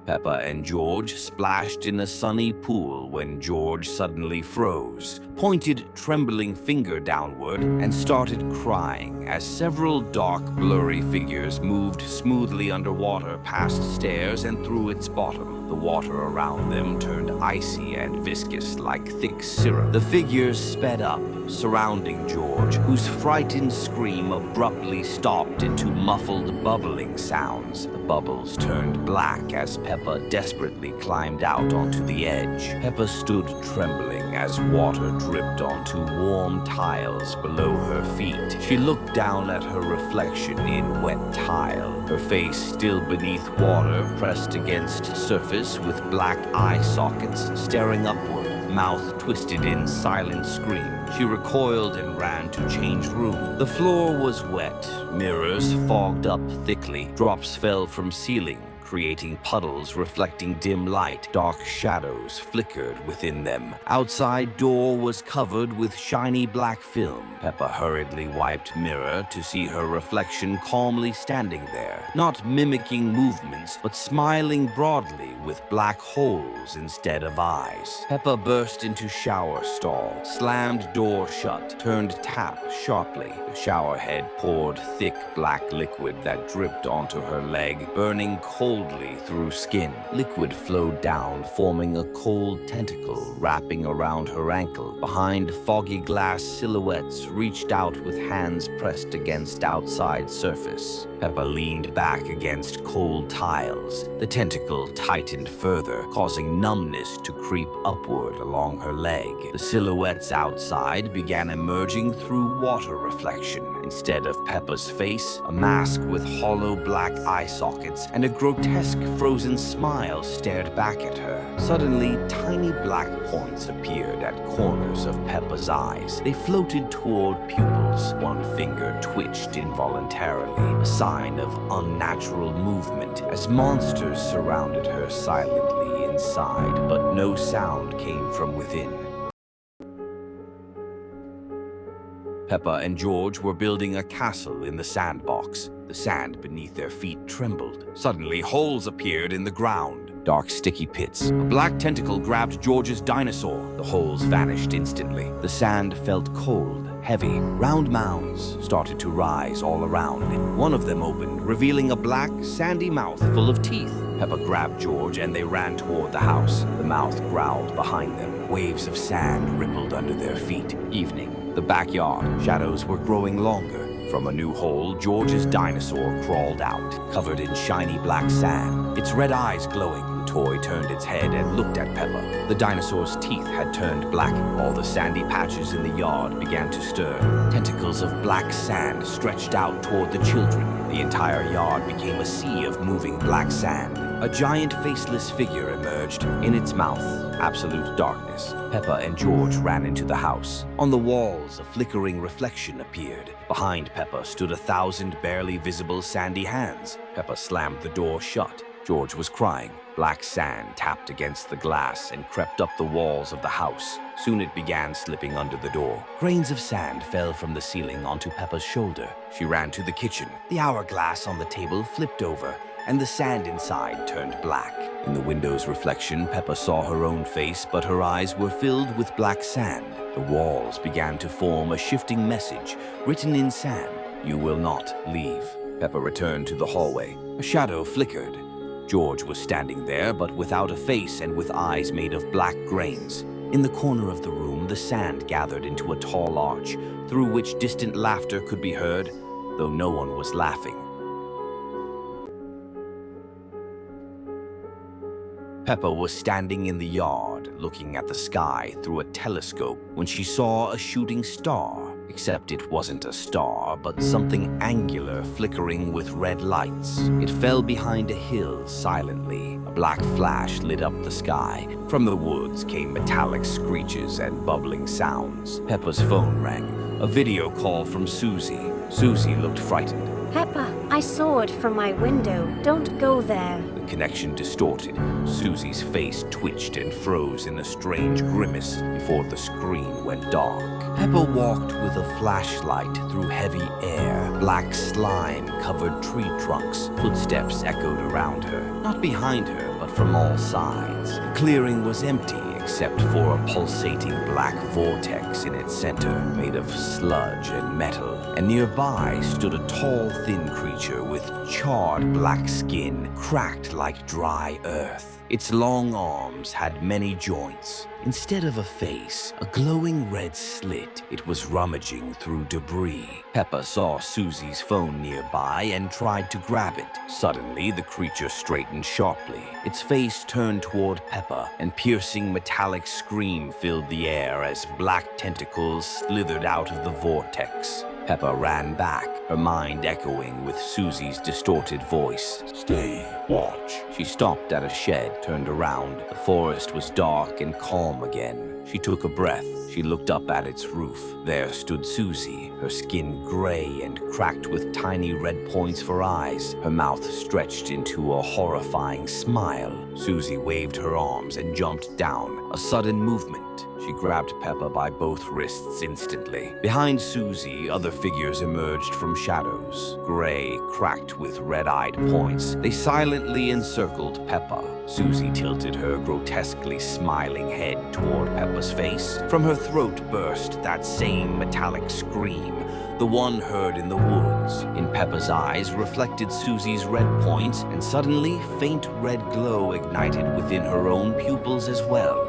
Peppa and George splashed in a sunny pool when George suddenly froze, pointed trembling finger downward, and started crying as several dark, blurry figures moved smoothly underwater past stairs and through its bottom. The water around them turned icy and viscous like thick syrup. The figures sped up, surrounding George, whose frightened scream abruptly stopped into muffled bubbling sounds. The bubbles turned black as Peppa desperately climbed out onto the edge. Peppa stood trembling as water dripped onto warm tiles below her feet. She looked down at her reflection in wet tile, her face still beneath water pressed against surface with black eye sockets staring upward, mouth twisted in silent scream. She recoiled and ran to change room. The floor was wet, mirrors fogged up thickly, drops fell from ceiling, creating puddles reflecting dim light. Dark shadows flickered within them. Outside door was covered with shiny black film. Peppa hurriedly wiped mirror to see her reflection calmly standing there, not mimicking movements, but smiling broadly with black holes instead of eyes. Peppa burst into shower stall, slammed door shut, turned tap sharply. The shower head poured thick black liquid that dripped onto her leg, burning coldly through skin. Liquid flowed down, forming a cold tentacle wrapping around her ankle. Behind foggy glass silhouettes reached out with hands pressed against outside surface. Peppa leaned back against cold tiles. The tentacle tightened further, causing numbness to creep upward along her leg. The silhouettes outside began emerging through water reflection. Instead of Peppa's face, a mask with hollow black eye sockets and a grotesque frozen smile stared back at her. Suddenly, tiny black points appeared at corners of Peppa's eyes. They floated toward pupils. One finger twitched involuntarily, a sign of unnatural movement, as monsters surrounded her silently inside, but no sound came from within. Peppa and George were building a castle in the sandbox. The sand beneath their feet trembled. Suddenly, holes appeared in the ground, dark sticky pits. A black tentacle grabbed George's dinosaur. The holes vanished instantly. The sand felt cold, heavy. Round mounds started to rise all around. One of them opened, revealing a black, sandy mouth full of teeth. Peppa grabbed George and they ran toward the house. The mouth growled behind them. Waves of sand rippled under their feet. Evening. The backyard. Shadows were growing longer. From a new hole, George's dinosaur crawled out, covered in shiny black sand, its red eyes glowing. The toy turned its head and looked at Peppa. The dinosaur's teeth had turned black. All the sandy patches in the yard began to stir. Tentacles of black sand stretched out toward the children. The entire yard became a sea of moving black sand. A giant faceless figure emerged, in its mouth, absolute darkness. Peppa and George ran into the house. On the walls, a flickering reflection appeared. Behind Peppa stood 1,000 barely visible sandy hands. Peppa slammed the door shut. George was crying. Black sand tapped against the glass and crept up the walls of the house. Soon it began slipping under the door. Grains of sand fell from the ceiling onto Peppa's shoulder. She ran to the kitchen. The hourglass on the table flipped over, and the sand inside turned black. In the window's reflection, Peppa saw her own face, but her eyes were filled with black sand. The walls began to form a shifting message, written in sand: "You will not leave." Peppa returned to the hallway. A shadow flickered. George was standing there, but without a face and with eyes made of black grains. In the corner of the room, the sand gathered into a tall arch, through which distant laughter could be heard, though no one was laughing. Peppa was standing in the yard, looking at the sky through a telescope when she saw a shooting star. Except it wasn't a star, but something angular flickering with red lights. It fell behind a hill silently. A black flash lit up the sky. From the woods came metallic screeches and bubbling sounds. Peppa's phone rang. A video call from Susie. Susie looked frightened. Peppa, I saw it from my window. Don't go there. The connection distorted. Susie's face twitched and froze in a strange grimace before the screen went dark. Peppa walked with a flashlight through heavy air. Black slime covered tree trunks. Footsteps echoed around her, not behind her, but from all sides. The clearing was empty, except for a pulsating black vortex in its center, made of sludge and metal. And nearby stood a tall, thin creature with charred black skin, cracked like dry earth. Its long arms had many joints. Instead of a face, a glowing red slit. It was rummaging through debris. Peppa saw Susie's phone nearby and tried to grab it. Suddenly, the creature straightened sharply. Its face turned toward Peppa, and piercing metallic scream filled the air as black tentacles slithered out of the vortex. Peppa ran back, her mind echoing with Susie's distorted voice. "Stay, watch." She stopped at a shed, turned around. The forest was dark and calm again. She took a breath. She looked up at its roof. There stood Susie, her skin gray and cracked with tiny red points for eyes, her mouth stretched into a horrifying smile. Susie waved her arms and jumped down. A sudden movement. She grabbed Peppa by both wrists instantly. Behind Susie, other figures emerged from shadows, gray, cracked with red-eyed points. They silently encircled Peppa. Susie tilted her grotesquely smiling head toward Peppa's face. From her throat burst that same metallic scream, the one heard in the woods. In Peppa's eyes reflected Susie's red points, and suddenly faint red glow ignited within her own pupils as well.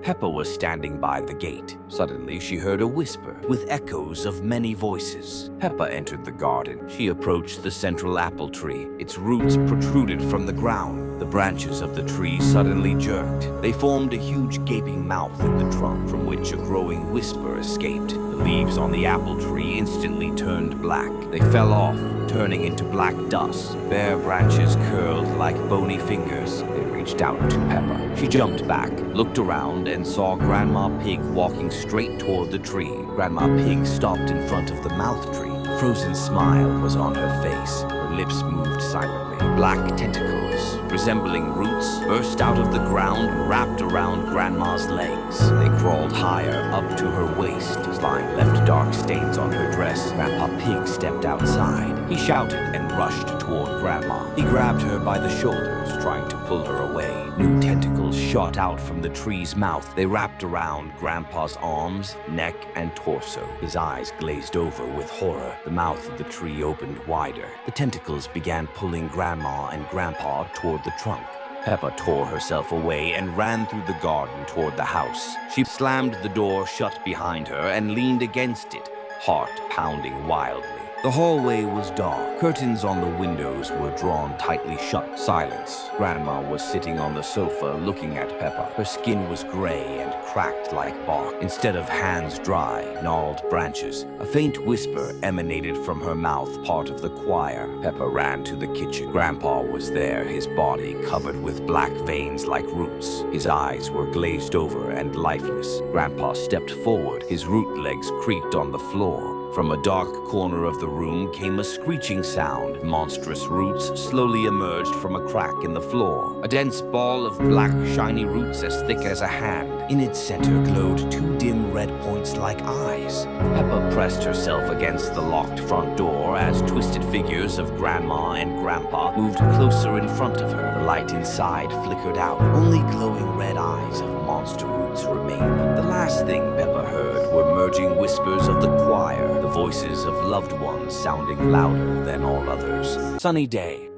Peppa was standing by the gate. Suddenly, she heard a whisper with echoes of many voices. Peppa entered the garden. She approached the central apple tree. Its roots protruded from the ground. The branches of the tree suddenly jerked. They formed a huge gaping mouth in the trunk from which a growing whisper escaped. The leaves on the apple tree instantly turned black. They fell off, turning into black dust. Bare branches curled like bony fingers. They reached out to Peppa. She jumped back, looked around, and saw Grandma Pig walking straight toward the tree. Grandma Pig stopped in front of the mouth tree. A frozen smile was on her face. Her lips moved silently. Black tentacles, resembling roots, burst out of the ground and wrapped around Grandma's legs. They crawled higher, up to her waist. Slime left dark stains on her dress. Grandpa Pig stepped outside. He shouted and rushed toward Grandma. He grabbed her by the shoulders, trying to pull her away. New tentacles shot out from the tree's mouth. They wrapped around Grandpa's arms, neck, and torso. His eyes glazed over with horror. The mouth of the tree opened wider. The tentacles began pulling Grandma and Grandpa toward the trunk. Peppa tore herself away and ran through the garden toward the house. She slammed the door shut behind her and leaned against it, heart pounding wildly. The hallway was dark. Curtains on the windows were drawn tightly shut. Silence. Grandma was sitting on the sofa looking at Peppa. Her skin was gray and cracked like bark. Instead of hands dry, gnarled branches. A faint whisper emanated from her mouth, part of the choir. Peppa ran to the kitchen. Grandpa was there, his body covered with black veins like roots. His eyes were glazed over and lifeless. Grandpa stepped forward. His root legs creaked on the floor. From a dark corner of the room came a screeching sound. Monstrous roots slowly emerged from a crack in the floor. A dense ball of black, shiny roots as thick as a hand. In its center glowed two dim red points like eyes. Peppa pressed herself against the locked front door as twisted figures of Grandma and Grandpa moved closer in front of her. The light inside flickered out. Only glowing red eyes of monster roots remained. The last thing Peppa heard were merging whispers of the choir, the voices of loved ones sounding louder than all others. Sunny day.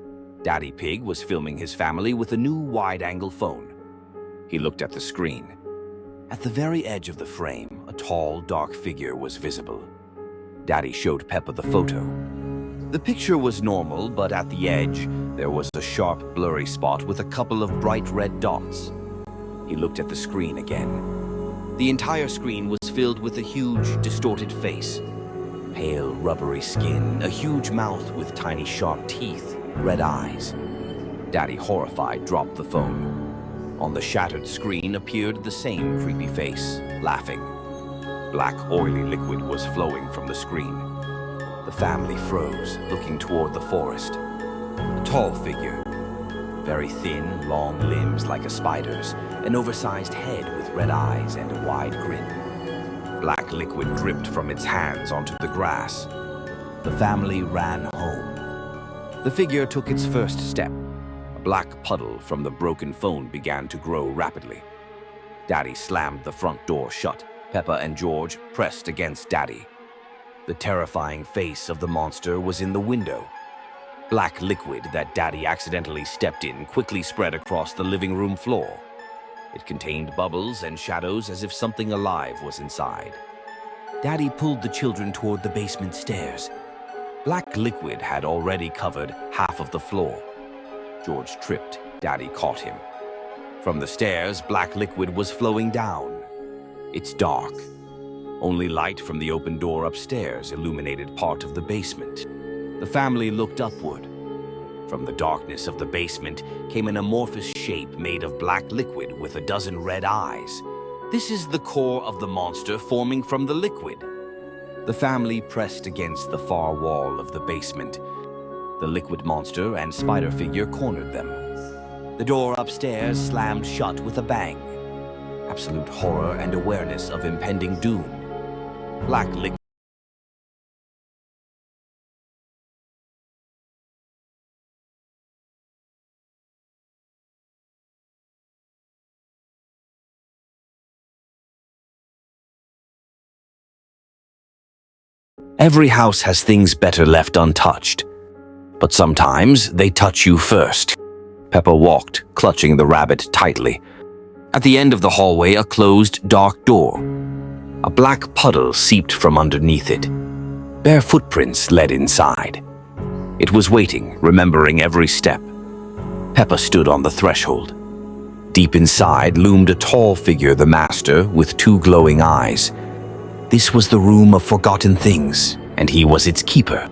Daddy Pig was filming his family with a new wide-angle phone. He looked at the screen. At the very edge of the frame, a tall, dark figure was visible. Daddy showed Peppa the photo. The picture was normal, but at the edge, there was a sharp, blurry spot with a couple of bright red dots. He looked at the screen again. The entire screen was filled with a huge, distorted face. Pale, rubbery skin, a huge mouth with tiny, sharp teeth, red eyes. Daddy, horrified, dropped the phone. On the shattered screen appeared the same creepy face, laughing. Black, oily liquid was flowing from the screen. The family froze, looking toward the forest. A tall figure, very thin, long limbs like a spider's, an oversized head with red eyes and a wide grin. Black liquid dripped from its hands onto the grass. The family ran home. The figure took its first step. A black puddle from the broken phone began to grow rapidly. Daddy slammed the front door shut. Peppa and George pressed against Daddy. The terrifying face of the monster was in the window. Black liquid that Daddy accidentally stepped in quickly spread across the living room floor. It contained bubbles and shadows as if something alive was inside. Daddy pulled the children toward the basement stairs. Black liquid had already covered half of the floor. George tripped. Daddy caught him. From the stairs, black liquid was flowing down. It's dark. Only light from the open door upstairs illuminated part of the basement. The family looked upward. From the darkness of the basement came an amorphous shape made of black liquid with a dozen red eyes. This is the core of the monster forming from the liquid. The family pressed against the far wall of the basement. The liquid monster and spider figure cornered them. The door upstairs slammed shut with a bang. Absolute horror and awareness of impending doom. Black liquid. Every house has things better left untouched. But sometimes they touch you first. Peppa walked, clutching the rabbit tightly. At the end of the hallway, a closed, dark door. A black puddle seeped from underneath it. Bare footprints led inside. It was waiting, remembering every step. Peppa stood on the threshold. Deep inside loomed a tall figure, the master, with two glowing eyes. This was the room of forgotten things, and he was its keeper.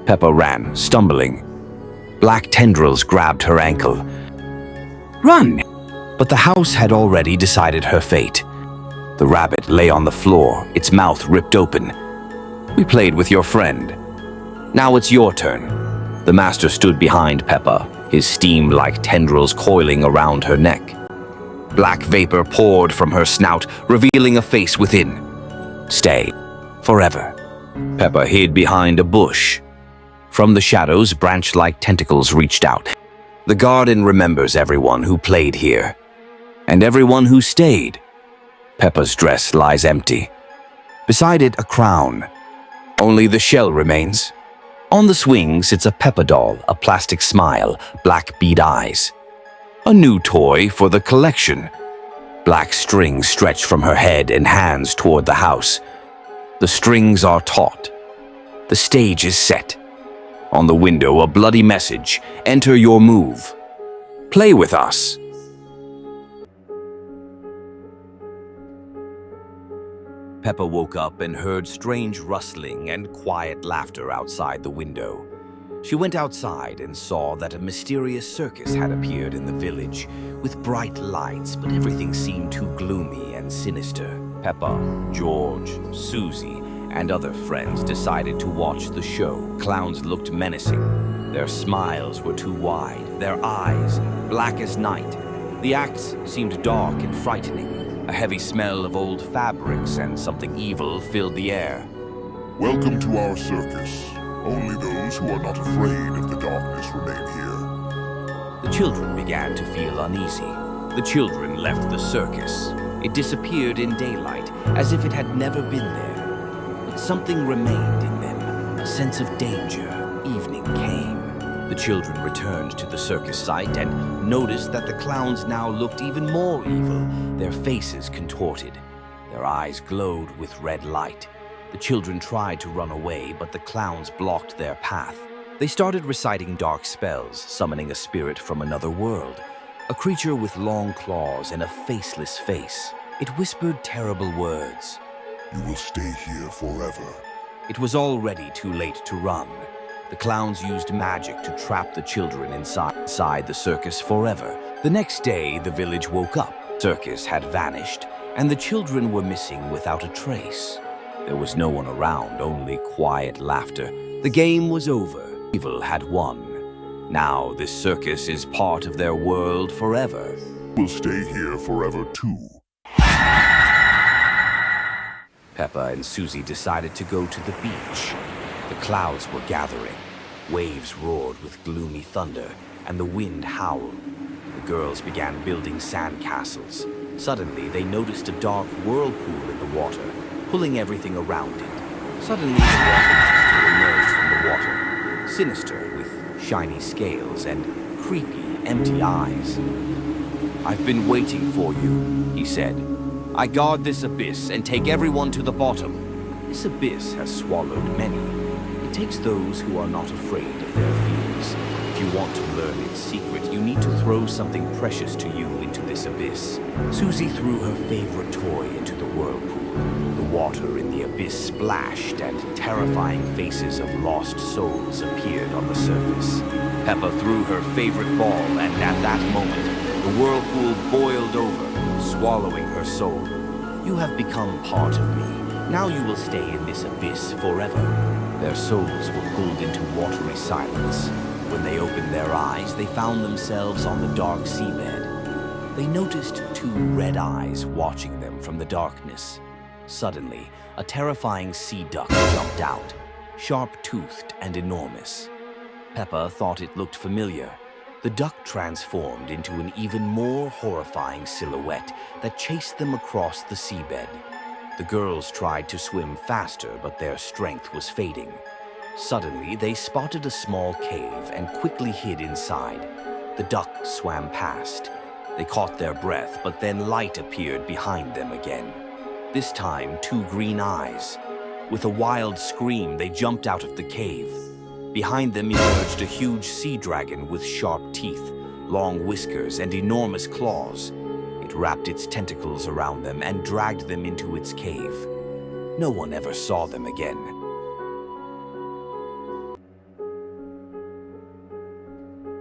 Peppa ran, stumbling. Black tendrils grabbed her ankle. Run! But the house had already decided her fate. The rabbit lay on the floor, its mouth ripped open. We played with your friend. Now it's your turn. The master stood behind Peppa, his steam-like tendrils coiling around her neck. Black vapor poured from her snout, revealing a face within. Stay. Forever. Peppa hid behind a bush. From the shadows, branch-like tentacles reached out. The garden remembers everyone who played here. And everyone who stayed. Peppa's dress lies empty. Beside it, a crown. Only the shell remains. On the swing sits a Peppa doll, a plastic smile, black bead eyes. A new toy for the collection. Black strings stretch from her head and hands toward the house. The strings are taut. The stage is set. On the window, a bloody message. Enter your move. Play with us. Peppa woke up and heard strange rustling and quiet laughter outside the window. She went outside and saw that a mysterious circus had appeared in the village with bright lights, but everything seemed too gloomy and sinister. Peppa, George, Susie, and other friends decided to watch the show. Clowns looked menacing. Their smiles were too wide, their eyes black as night. The acts seemed dark and frightening. A heavy smell of old fabrics and something evil filled the air. Welcome to our circus. Only those who are not afraid of the darkness remain here. The children began to feel uneasy. The children left the circus. It disappeared in daylight, as if it had never been there. But something remained in them, a sense of danger. Evening came. The children returned to the circus site and noticed that the clowns now looked even more evil, their faces contorted. Their eyes glowed with red light. The children tried to run away, but the clowns blocked their path. They started reciting dark spells, summoning a spirit from another world, a creature with long claws and a faceless face. It whispered terrible words. You will stay here forever. It was already too late to run. The clowns used magic to trap the children inside the circus forever. The next day, the village woke up. The circus had vanished, and the children were missing without a trace. There was no one around, only quiet laughter. The game was over. Evil had won. Now this circus is part of their world forever. We'll stay here forever too. Peppa and Susie decided to go to the beach. The clouds were gathering. Waves roared with gloomy thunder, and the wind howled. The girls began building sandcastles. Suddenly, they noticed a dark whirlpool in the water, pulling everything around it. Suddenly, the water monster emerged from the water, sinister with shiny scales and creepy, empty eyes. "I've been waiting for you," he said. "I guard this abyss and take everyone to the bottom. This abyss has swallowed many. It takes those who are not afraid of their fears. If you want to learn its secret, you need to throw something precious to you into this abyss." Susie threw her favorite toy into the whirlpool. The water in the abyss splashed, and terrifying faces of lost souls appeared on the surface. Peppa threw her favorite ball, and at that moment, the whirlpool boiled over, swallowing her soul. "You have become part of me. Now you will stay in this abyss forever." Their souls were pulled into watery silence. When they opened their eyes, they found themselves on the dark seabed. They noticed two red eyes watching them from the darkness. Suddenly, a terrifying sea duck jumped out, sharp-toothed and enormous. Peppa thought it looked familiar. The duck transformed into an even more horrifying silhouette that chased them across the seabed. The girls tried to swim faster, but their strength was fading. Suddenly, they spotted a small cave and quickly hid inside. The duck swam past. They caught their breath, but then light appeared behind them again. This time, two green eyes. With a wild scream, they jumped out of the cave. Behind them emerged a huge sea dragon with sharp teeth, long whiskers, and enormous claws. It wrapped its tentacles around them and dragged them into its cave. No one ever saw them again.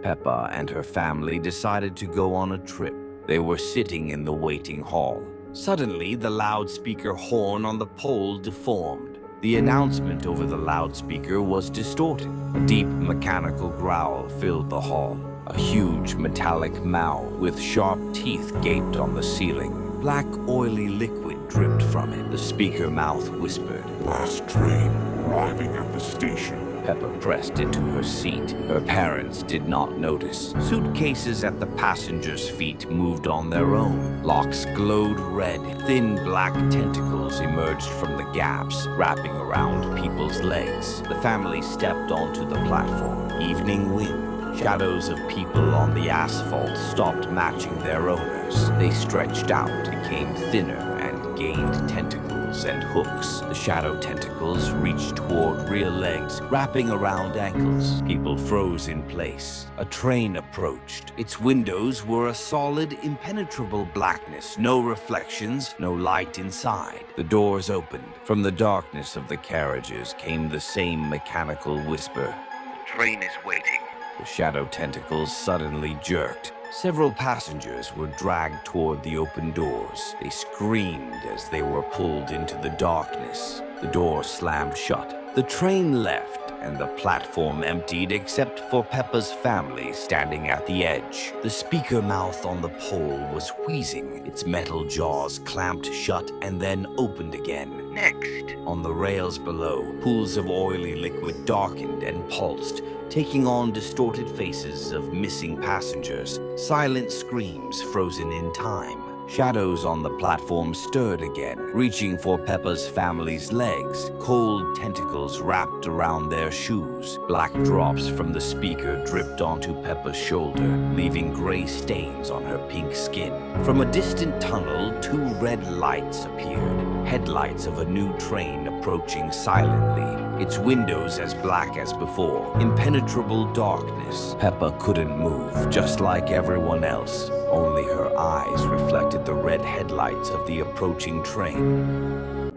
Peppa and her family decided to go on a trip. They were sitting in the waiting hall. Suddenly, the loudspeaker horn on the pole deformed. The announcement over the loudspeaker was distorted. A deep mechanical growl filled the hall. A huge metallic mouth with sharp teeth gaped on the ceiling. Black, oily liquid dripped from it. The speaker mouth whispered, "Last train arriving at the station." Peppa pressed into her seat. Her parents did not notice. Suitcases at the passengers' feet moved on their own. Locks glowed red. Thin black tentacles emerged from the gaps, wrapping around people's legs. The family stepped onto the platform. Evening wind. Shadows of people on the asphalt stopped matching their owners. They stretched out, became thinner, and gained tentacles and hooks. The shadow tentacles reached toward rear legs, wrapping around ankles. People froze in place. A train approached. Its windows were a solid, impenetrable blackness. No reflections, no light inside. The doors opened. From the darkness of the carriages came the same mechanical whisper. "The train is waiting." The shadow tentacles suddenly jerked. Several passengers were dragged toward the open doors. They screamed as they were pulled into the darkness. The door slammed shut. The train left, and the platform emptied except for Peppa's family standing at the edge. The speaker mouth on the pole was wheezing. Its metal jaws clamped shut and then opened again. Next. On the rails below, pools of oily liquid darkened and pulsed, taking on distorted faces of missing passengers. Silent screams frozen in time. Shadows on the platform stirred again, reaching for Peppa's family's legs. Cold tentacles wrapped around their shoes. Black drops from the speaker dripped onto Peppa's shoulder, leaving gray stains on her pink skin. From a distant tunnel, two red lights appeared, headlights of a new train approaching silently, its windows as black as before. Impenetrable darkness. Peppa couldn't move, just like everyone else. Only her eyes reflected the red headlights of the approaching train.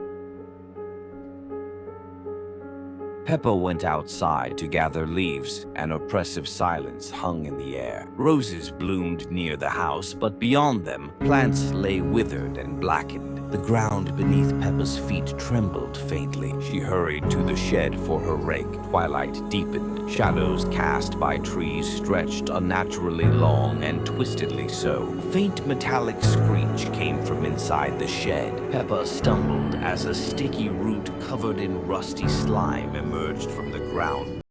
Peppa went outside to gather leaves. An oppressive silence hung in the air. Roses bloomed near the house, but beyond them, plants lay withered and blackened. The ground beneath Peppa's feet trembled faintly. She hurried to the shed for her rake. Twilight deepened. Shadows cast by trees stretched unnaturally long and twistedly so. A faint metallic screech came from inside the shed. Peppa stumbled as a sticky root covered in rusty slime emerged from the ground.